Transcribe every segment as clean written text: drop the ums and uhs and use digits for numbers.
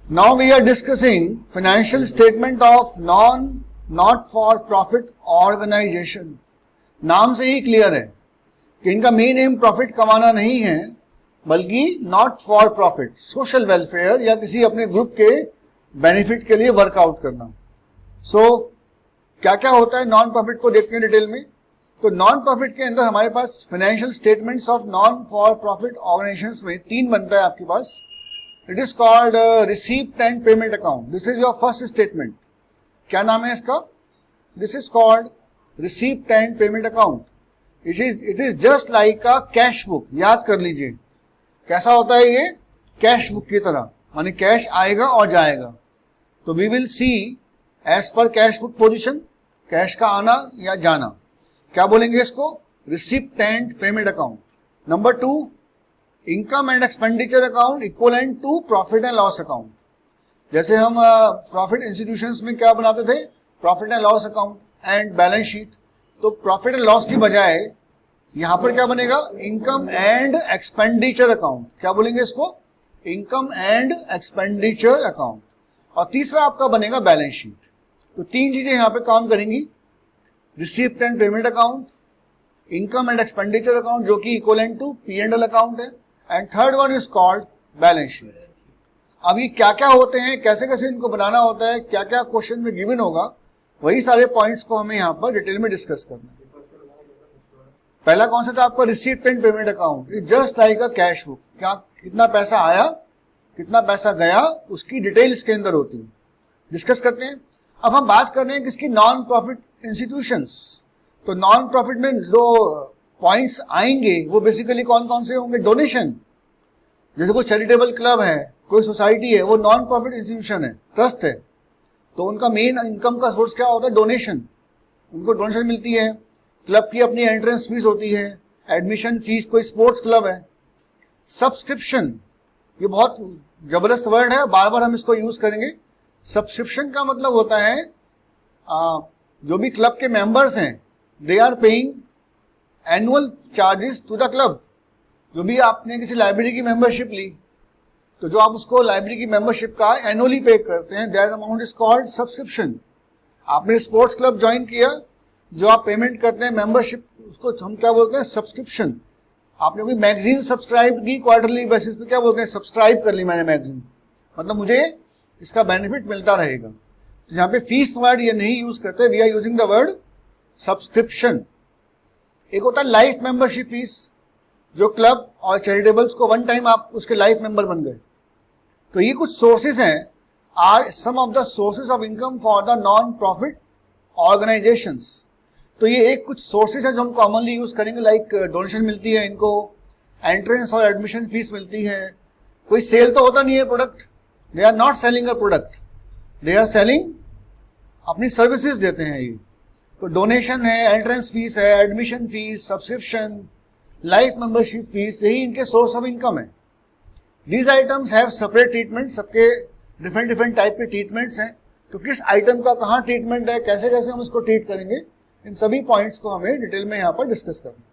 Now we are discussing financial statement of not for profit organization. नाम से ही clear है कि इनका मेन एम प्रॉफिट कमाना नहीं है, बल्कि not for profit, social welfare या किसी अपने ग्रुप के बेनिफिट के लिए वर्कआउट करना. क्या क्या होता है नॉन प्रॉफिट को देखते हैं डिटेल में. तो नॉन प्रॉफिट के अंदर हमारे पास financial statements of non for profit organisations में 3 बनता है आपके पास. It is called receipt and payment account. This is your first statement. क्या नाम है इसका? This is called receipt and payment account. It is just like a cash book. याद कर लीजिए कैसा होता है ये, कैश बुक की तरह, माने कैश आएगा और जाएगा. तो वी विल सी एज पर कैश बुक पोजीशन, कैश का आना या जाना. क्या बोलेंगे इसको? Receipt and payment account. Number 2, income and expenditure account equivalent to profit and loss account. जैसे हम प्रॉफिट इंस्टीट्यूशंस में क्या बनाते थे? Profit and loss account and balance sheet. तो प्रॉफिट एंड लॉस की बजाय यहां पर क्या बनेगा? Income and expenditure account. क्या बोलेंगे इसको? Income and expenditure account. और तीसरा आपका बनेगा बैलेंस शीट. तो 3 चीजें यहां पे काम करेंगी, receipt and payment account, income and expenditure account जो कि इक्वलेंट टू P&L अकाउंट है, and third one is called balance sheet. अब ये क्या क्या होते हैं, कैसे कैसे इनको बनाना होता है, क्या क्या क्वेश्चन में गिवन होगा, वही सारे पॉइंट्स को हमें यहाँ पर डिटेल में डिस्कस करना है. पहला कौन सा था आपका? Receipt and payment account. It just like a cash book. क्या कितना पैसा आया, कितना पैसा गया, उसकी डिटेल इसके अंदर होती है. डिस्कस करते हैं. अब हम बात कर रहे हैं किसकी? Non profit institutions. तो नॉन प्रॉफिट में जो पॉइंट्स आएंगे वो बेसिकली कौन कौन से होंगे? डोनेशन. जैसे कोई चैरिटेबल क्लब है, कोई सोसाइटी है, वो नॉन प्रॉफिट इंस्टीट्यूशन है, ट्रस्ट है, तो उनका मेन इनकम का सोर्स क्या होता है? डोनेशन. उनको डोनेशन मिलती है. क्लब की अपनी एंट्रेंस फीस होती है, एडमिशन फीस. कोई स्पोर्ट्स क्लब है. सब्सक्रिप्शन, ये बहुत जबरदस्त वर्ड है, बार बार हम इसको यूज करेंगे. सब्सक्रिप्शन का मतलब होता है जो भी क्लब के मेंबर्स हैं, they are paying annual charges to the club. जो भी आपने किसी लाइब्रेरी की मेंबरशिप ली, तो जो आप उसको लाइब्रेरी की मेंबरशिप का एनुअली पे करते हैं, that amount is called subscription. आपने स्पोर्ट्स क्लब ज्वाइन किया, जो आप पेमेंट करते हैं मेंबरशिप, उसको हम क्या बोलते हैं? सब्सक्रिप्शन. आपने कोई मैगजीन सब्सक्राइब की क्वार्टरली बेसिस पे, क्या बोलते हैं? सब्सक्राइब कर ली मैंने मैगजीन, मतलब मुझे इसका बेनिफिट मिलता रहेगा. तो यहाँ पे फीस वर्ड ये नहीं यूज करते, we are using the word subscription. एक होता है लाइफ मेंबरशिप फीस, जो क्लब और चैरिटेबल्स को वन टाइम आप उसके लाइफ मेंबर बन गए. तो ये कुछ सोर्सेस हैं, are some of the sources of income for the non profit organisations. तो ये एक कुछ सोर्सेस है जो हम कॉमनली यूज करेंगे, लाइक डोनेशन मिलती है इनको, एंट्रेंस और एडमिशन फीस मिलती है. कोई सेल तो होता नहीं है product, they are not selling a product, they are selling अपनी सर्विसेज देते हैं ये. तो डोनेशन है, एंट्रेंस फीस है, admission fees, subscription, life membership fees, यही इनके सोर्स ऑफ इनकम है. These items have separate treatment. सबके डिफरेंट डिफरेंट टाइप के ट्रीटमेंट्स हैं. तो किस आइटम का कहाँ ट्रीटमेंट है, कैसे कैसे हम उसको ट्रीट करेंगे, इन सभी पॉइंट्स को हमें डिटेल में यहाँ पर डिस्कस करना है.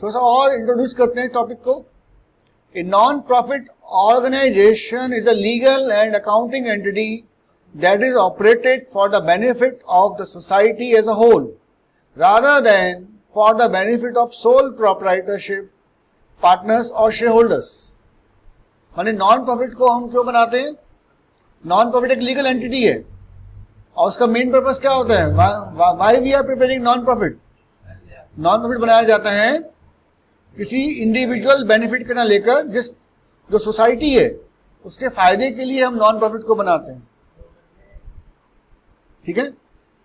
थोड़ा सा और इंट्रोड्यूस करते हैं टॉपिक को. A non profit organisation is a legal and accounting entity that is operated for the benefit of the society as a whole rather than for the benefit of sole proprietorship, partners or shareholders. माने non profit को हम क्यों बनाते हैं? Non profit एक legal entity है और उसका मेन पर्पस क्या होता है? Why we are preparing non profit? Non profit बनाया जाता है किसी इंडिविजुअल बेनिफिट के ना लेकर, जो सोसाइटी है उसके फायदे के लिए हम नॉन प्रॉफिट को बनाते हैं. ठीक है.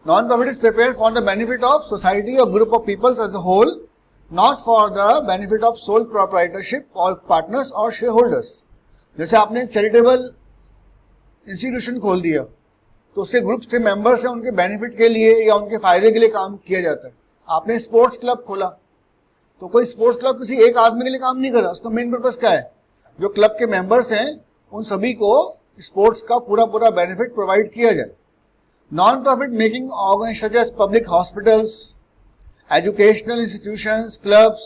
Non profit is prepared for the benefit of society और group of peoples as a whole, not for the benefit of sole proprietorship और पार्टनर्स और शेयर होल्डर्स. जैसे आपने चैरिटेबल इंस्टीट्यूशन खोल दिया, तो उसके ग्रुप से मेंबर्स हैं, उनके बेनिफिट के लिए या उनके फायदे के लिए काम किया जाता है. आपने स्पोर्ट्स क्लब खोला, तो कोई स्पोर्ट्स क्लब किसी एक आदमी के लिए काम नहीं कर रहा. उसका मेन पर्पस क्या है? जो क्लब के मेंबर्स हैं उन सभी को स्पोर्ट्स का पूरा पूरा बेनिफिट प्रोवाइड किया जाए. Non-profit making organizations such as public hospitals, educational institutions, clubs,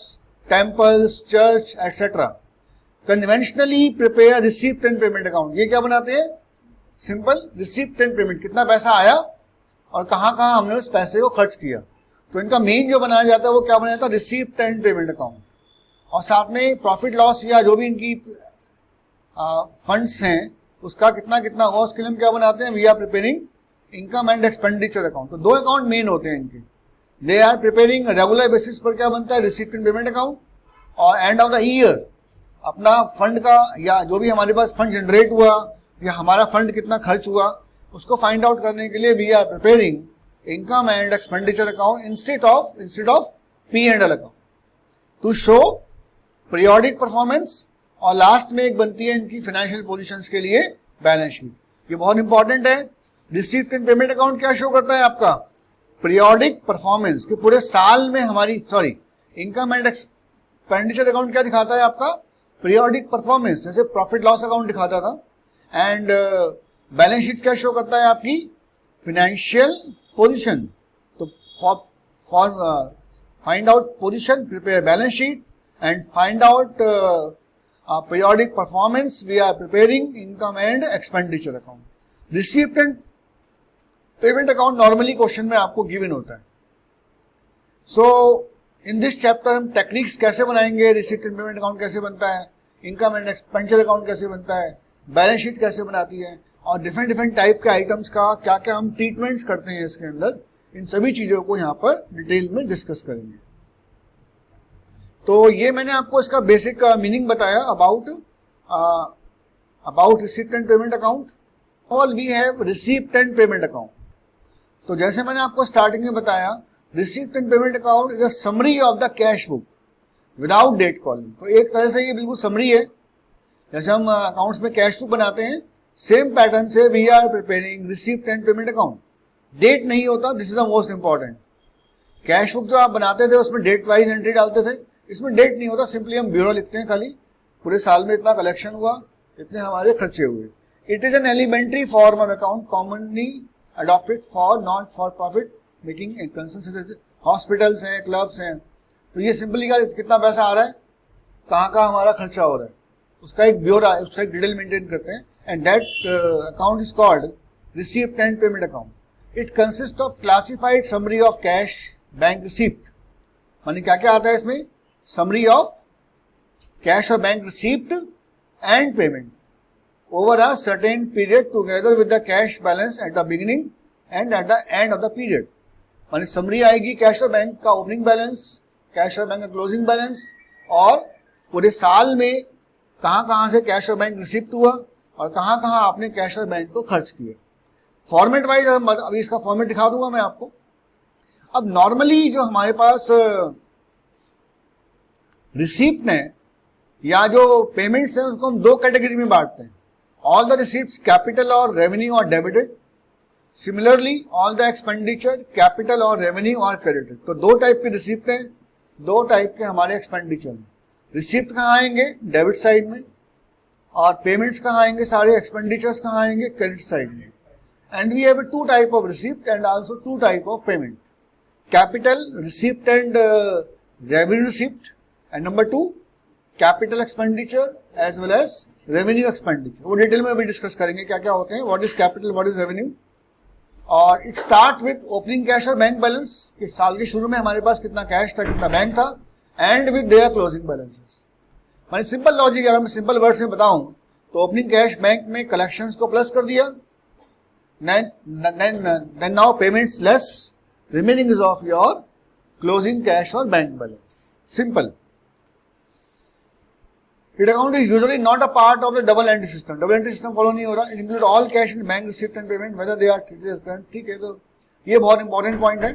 temples, church, etc. conventionally prepare receipt and payment account. ये क्या बनाते हैं? सिंपल रिसीप्ट एंड पेमेंट, कितना पैसा आया और कहाँ कहाँ हमने उस पैसे को खर्च किया। तो इनका मेन जो बनाया जाता है वो क्या बनाया जाता है, रिसीप्ट एंड पेमेंट अकाउंट। और साथ में प्रॉफिट लॉस या जो भी इनकी फंड्स हैं उसका कितना कितना हुआ उसके लिए हम क्या बनाते हैं, we are preparing income and expenditure account. तो दो अकाउंट मेन होते हैं इनके, they are preparing regular basis पर क्या बनता है, रिसीप्ट एंड पेमेंट अकाउंट। और एंड ऑफ द ईयर अपना फंड का या जो भी हमारे पास फंड जनरेट हुआ या हमारा फंड कितना खर्च हुआ उसको फाइंड आउट करने के लिए we are preparing income and expenditure account instead of P and L account to show periodic performance. और लास्ट में एक बनती है इनकी फाइनेंशियल पोजीशंस के लिए बैलेंस शीट। ये बहुत इंपॉर्टेंट है। रिसीप्ट एंड पेमेंट अकाउंट क्या शो करता है आपका, पीरियोडिक परफॉर्मेंस कि पूरे साल में हमारी इनकम एंड एक्सपेंडिचर अकाउंट क्या दिखाता है आपका, पीरियोडिक परफॉर्मेंस, जैसे प्रॉफिट लॉस अकाउंट दिखाता था। एंड बैलेंस शीट क्या शो करता है आपकी, फाइनेंशियल पोजीशन। तो for find out position prepare balance sheet and find out periodic performance we are preparing income and expenditure account. Receipt and payment account normally question में आपको given होता है। So in this chapter हम techniques कैसे बनाएंगे, receipt and payment account कैसे बनता है, इनकम एंड एक्सपेंडिचर अकाउंट कैसे बनता है, बैलेंस शीट कैसे बनाती है और डिफरेंट डिफरेंट टाइप के आइटम्स का क्या क्या हम ट्रीटमेंट्स करते हैं इसके अंदर, इन सभी चीजों को यहाँ पर डिटेल में डिस्कस करेंगे। तो ये मैंने आपको इसका बेसिक मीनिंग बताया about receipt and payment account. All we have receipt and payment account. तो जैसे मैंने आपको स्टार्टिंग में बताया, receipt and payment account is a summary of the cash book without date column. तो एक तरह से ये बिल्कुल समरी है, जैसे हम अकाउंट्स में कैश बुक बनाते हैं सेम पैटर्न से we are preparing receipt and payment account. Date नहीं होता, this is the most important. Cash book जो आप बनाते थे उसमें डेट वाइज एंट्री डालते थे, इसमें डेट नहीं होता, सिंपली हम ब्यूरो लिखते हैं खाली पूरे साल में इतना कलेक्शन हुआ, इतने हमारे खर्चे हुए। It is an elementary form of account commonly adopted for not for profit making concern, hospitals हैं, क्लब्स हैं। तो ये सिंपली कितना पैसा आ रहा है, कहाँ कहाँ हमारा खर्चा हो रहा है, उसका एक ब्योरा, उसका एक डिटेल मेंटेन करते हैं। And that account is called receipt and payment account. It consist of classified summary of cash bank receipt, माने क्या क्या आता है इसमें, समरी ऑफ कैश और bank receipt and payment over a certain period together with the cash balance at the beginning and at the end of the period। माने summary आएगी cash और बैंक का ओपनिंग बैलेंस, कैश और bank का closing balance और पूरे साल में कहां कहां से कैश और बैंक रिसीप्ट हुआ और कहां कहां आपने कैश और बैंक को खर्च किया। फॉर्मेट वाइज अभी इसका फॉर्मेट दिखा दूंगा मैं आपको। अब नॉर्मली जो हमारे पास रिसीप्ट है या जो पेमेंट्स हैं उसको हम दो कैटेगरी में बांटते हैं, all the receipts capital or revenue are debited, similarly all the expenditure capital or revenue are credited। तो दो टाइप के रिसिप्ट हैं, दो टाइप के हमारे एक्सपेंडिचर हैं। रिसिप्ट कहाँ आएंगे, डेबिट साइड में, और पेमेंट्स कहाँ आएंगे, सारे एक्सपेंडिचर्स कहाँ आएंगे, क्रेडिट साइड में। And we have two type of receipt and also two type of payment, capital receipt and revenue receipt, and number two capital expenditure as well as revenue expenditure. वो detail में भी discuss करेंगे क्या क्या होते हैं, what is capital, what is revenue. और it start with opening cash और बैंक बैलेंस, कि साल के शुरू में हमारे पास कितना कैश था, कितना बैंक था, and with their closing balances. मैंने सिंपल लॉजिक, अगर मैं सिंपल वर्ड्स में बताऊं तो ओपनिंग कैश बैंक में कलेक्शंस को प्लस कर दिया, then now payments less, remaining is of your closing cash और bank balance. Simple. It account is usually not a part of the double entry system। Double entry system follow नहीं हो रहा। It include all cash and bank receipt and payment whether they are treated as current। ठीक है, तो ये बहुत important point है।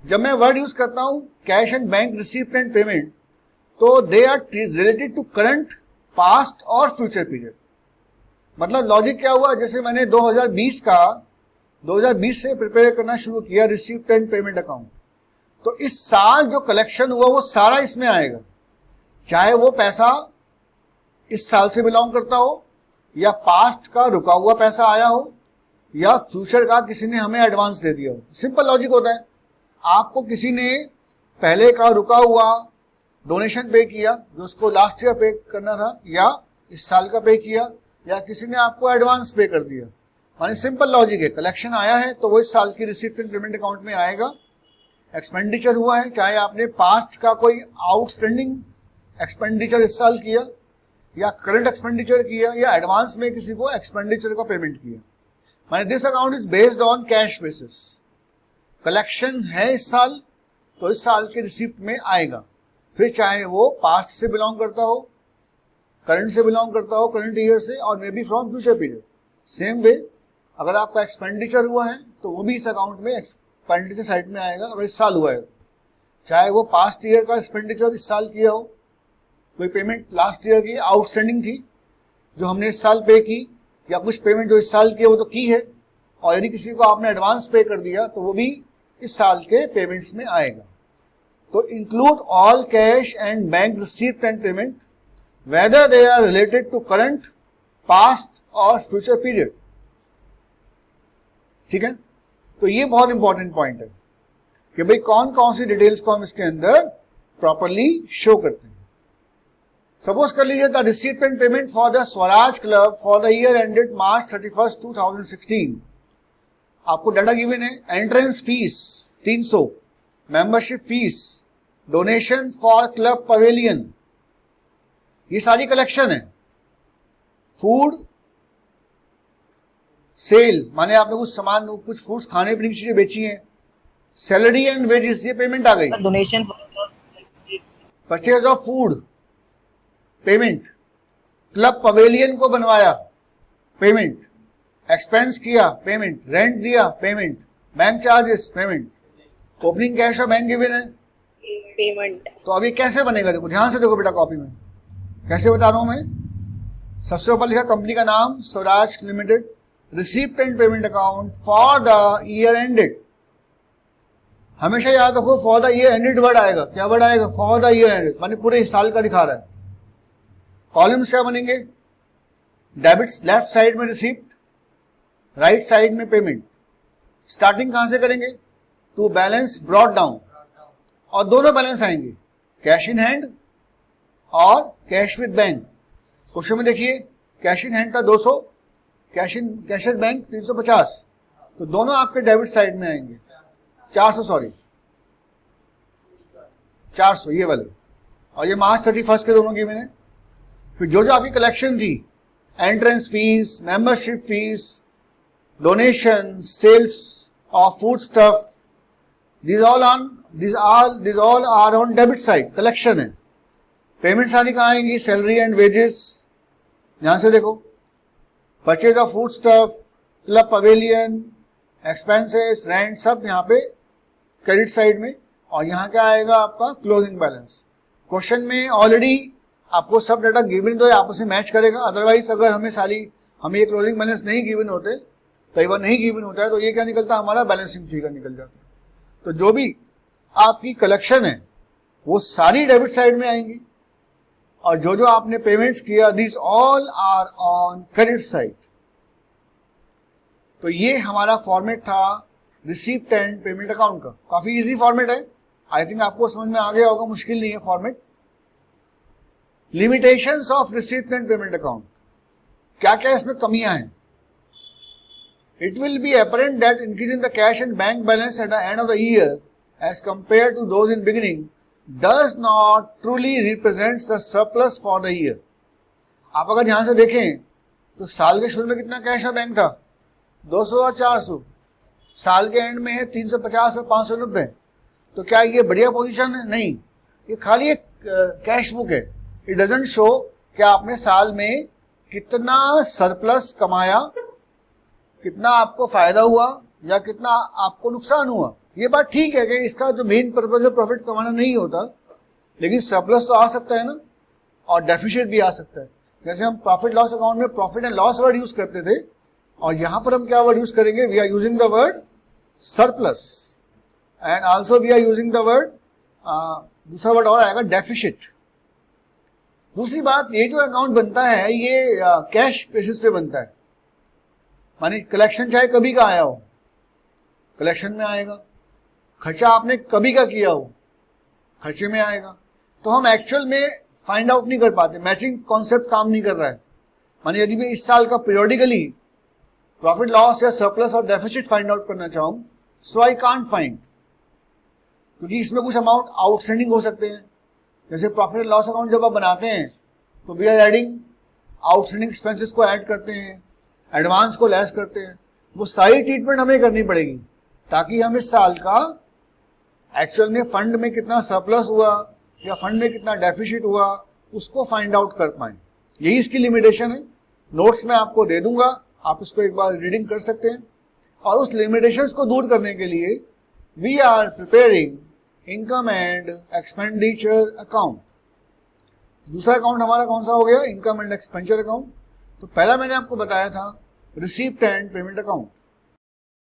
जब मैं वर्ड यूज करता हूं cash and bank receipt and payment, तो they are related to current, past और फ्यूचर पीरियड। मतलब लॉजिक क्या हुआ, जैसे मैंने 2020 से प्रिपेयर करना शुरू किया रिसीप्ट एंड पेमेंट अकाउंट, तो इस साल जो कलेक्शन हुआ वो सारा इसमें आएगा, चाहे वो पैसा इस साल से बिलोंग करता हो या पास्ट का रुका हुआ पैसा आया हो या फ्यूचर का किसी ने हमें एडवांस दे दिया हो। सिंपल लॉजिक होता है। आपको किसी ने पहले का रुका हुआ डोनेशन पे किया जो उसको लास्ट ईयर पे करना था, या इस साल का पे किया, या किसी ने आपको एडवांस पे कर दिया, माने सिंपल लॉजिक है, कलेक्शन आया है तो वो इस साल की रिसीप्ट एंड पेमेंट अकाउंट में आएगा। एक्सपेंडिचर हुआ है, चाहे आपने पास्ट का कोई आउटस्टैंडिंग एक्सपेंडिचर इस साल किया या करंट एक्सपेंडिचर किया या एडवांस में किसी को एक्सपेंडिचर का पेमेंट किया, माने this account is based on cash basis. Collection है इस साल तो इस साल के रिसिप्ट में आएगा, फिर चाहे वो पास्ट से बिलोंग करता हो, करंट से बिलोंग करता हो, करंट ईयर से, और may be from future period. Same way अगर आपका एक्सपेंडिचर हुआ है तो वो भी इस अकाउंट में एक्सपेंडिचर साइड में आएगा अगर इस साल हुआ है, चाहे वो पास्ट ईयर का एक्सपेंडिचर इस साल किया हो, कोई पेमेंट लास्ट ईयर की आउटस्टैंडिंग थी जो हमने इस साल पे की, या कुछ पेमेंट जो इस साल की है वो तो की है, और यदि किसी को आपने एडवांस पे कर दिया तो वो भी इस साल के पेमेंट्स में आएगा। तो include all cash and bank receipt and payment whether they are related to current, past और फ्यूचर पीरियड। ठीक है, तो ये बहुत इंपॉर्टेंट पॉइंट है कि भाई कौन कौन सी डिटेल्स को हम इसके अंदर प्रॉपरली शो करते हैं। सपोज कर लीजिए the receipt and payment for the Swaraj club for the year ended March 31, 2016। आपको डाटा गिवन है, entrance fees 300, membership fees, donation for club pavilion, ये सारी कलेक्शन है। फूड सेल माने आपने कुछ सामान, कुछ फूड्स खाने पीने की चीजें बेची हैं। सैलरी एंड वेजेस, ये पेमेंट आ गई। Donation, purchase of food, payment. Club pavilion को बनवाया, पेमेंट। एक्सपेंस किया, पेमेंट। रेंट दिया, payment. Bank charges, payment. Opening cash और बैंक गिवन है, पेमेंट। तो अभी कैसे बनेगा, देखो ध्यान से देखो बेटा कॉपी में कैसे बता रहा हूं मैं। सबसे ऊपर लिखा कंपनी का नाम Swaraj limited, receipt and payment account for the year ended. हमेशा याद रखो for the year ended word आएगा। क्या वर्ड आएगा? फॉर द ईयर एंडेड, माने पूरे साल का दिखा रहा है। कॉलम्स क्या बनेंगे? डेबिट्स लेफ्ट साइड में रिसीप्ट, राइट साइड में पेमेंट। स्टार्टिंग कहां से करेंगे? टू बैलेंस ब्रॉट डाउन, और दोनों बैलेंस आएंगे, कैश इन हैंड और कैश विद बैंक। क्वेश्चन में देखिए कैश इन हैंड था 200, कैश एट बैंक 350, तो दोनों आपके डेबिट साइड में आएंगे। 400 सॉरी 400 ये वाले, और ये March 31 के दोनों की मैंने। फिर जो जो आपकी कलेक्शन थी, entrance fees, membership fees, donation, sales of food stuff, these all are on debit side, collection है। पेमेंट सारी कहाँ आएंगी? सैलरी एंड वेजेस, यहां से देखो, purchase of food stuff, club pavilion, expenses, rent, सब यहाँ पे क्रेडिट साइड में। और यहाँ क्या आएगा आपका? Closing balance. क्वेश्चन में ऑलरेडी आपको सब डाटा गिवन तो आपस में मैच करेगा, अदरवाइज अगर हमें ये क्लोजिंग बैलेंस नहीं गिवन होते, कई बार नहीं गिवन होता है, तो ये क्या निकलता है? हमारा बैलेंसिंग फिगर निकल जाता है। तो जो भी आपकी कलेक्शन है वो सारी डेबिट साइड में आएंगी, और जो जो आपने पेमेंट्स किया, this all are on credit side. तो ये हमारा फॉर्मेट था रिसीप्ट एंड पेमेंट अकाउंट का। काफी इजी फॉर्मेट है, आई थिंक आपको समझ में आ गया होगा, मुश्किल नहीं है format. Limitations of receipt and payment account, क्या क्या इसमें कमियां हैं? It will be apparent that increasing the cash and bank balance at the end of the year as compared to those in beginning does not truly represents the surplus for the year. आप अगर ध्यान से देखें तो साल के शुरू में कितना कैश और बैंक था? 200 और 400। साल के एंड में है 350 और 590। तो क्या ये बढ़िया पोजीशन है? नहीं, ये खाली एक कैश बुक है। इट डजंट शो कि आपने साल में कितना सरप्लस कमाया, कितना आपको फायदा हुआ या कितना आपको नुकसान हुआ। ये बात ठीक है कि इसका जो मेन पर्पज है प्रॉफिट कमाना नहीं होता, लेकिन सरप्लस तो आ सकता है ना, और डेफिशिएट भी आ सकता है। जैसे हम प्रॉफिट लॉस अकाउंट में profit and loss word use करते थे, और यहां पर हम क्या वर्ड यूज करेंगे? We are using the word surplus, and also we are using the word, दूसरा वर्ड और आएगा डेफिशिट। दूसरी बात, ये जो अकाउंट बनता है ये कैश बेसिस पे बनता है, माने कलेक्शन चाहे कभी का आया हो, कलेक्शन में आएगा। खर्चा आपने कभी का किया हो, खर्चे में आएगा। तो हम एक्चुअल में फाइंड आउट नहीं कर पाते, मैचिंग कॉन्सेप्ट काम नहीं कर रहा है। माने यदि मैं इस साल का पीरियोडिकली प्रॉफिट लॉस या सरप्लस और डेफिसिट फाइंड आउट करना चाहूं, सो आई कांट फाइंड, क्योंकि इसमें कुछ अमाउंट आउटस्टैंडिंग हो सकते हैं। जैसे प्रॉफिट लॉस अकाउंट जब आप बनाते हैं तो we are adding outstanding expenses को ऐड करते हैं, एडवांस को लेस करते हैं। वो सारी ट्रीटमेंट हमें करनी पड़ेगी ताकि हम इस साल का एक्चुअल में फंड में कितना सरप्लस हुआ या फंड में कितना डेफिसिट हुआ उसको फाइंड आउट कर पाए। यही इसकी लिमिटेशन है। नोट्स में आपको दे दूंगा, आप इसको एक बार रीडिंग कर सकते हैं। और उस लिमिटेशंस को दूर करने के लिए we are preparing income and expenditure account. दूसरा अकाउंट हमारा कौन सा हो गया? Income and expenditure account. तो पहला मैंने आपको बताया था रिसीप्ट एंड पेमेंट अकाउंट।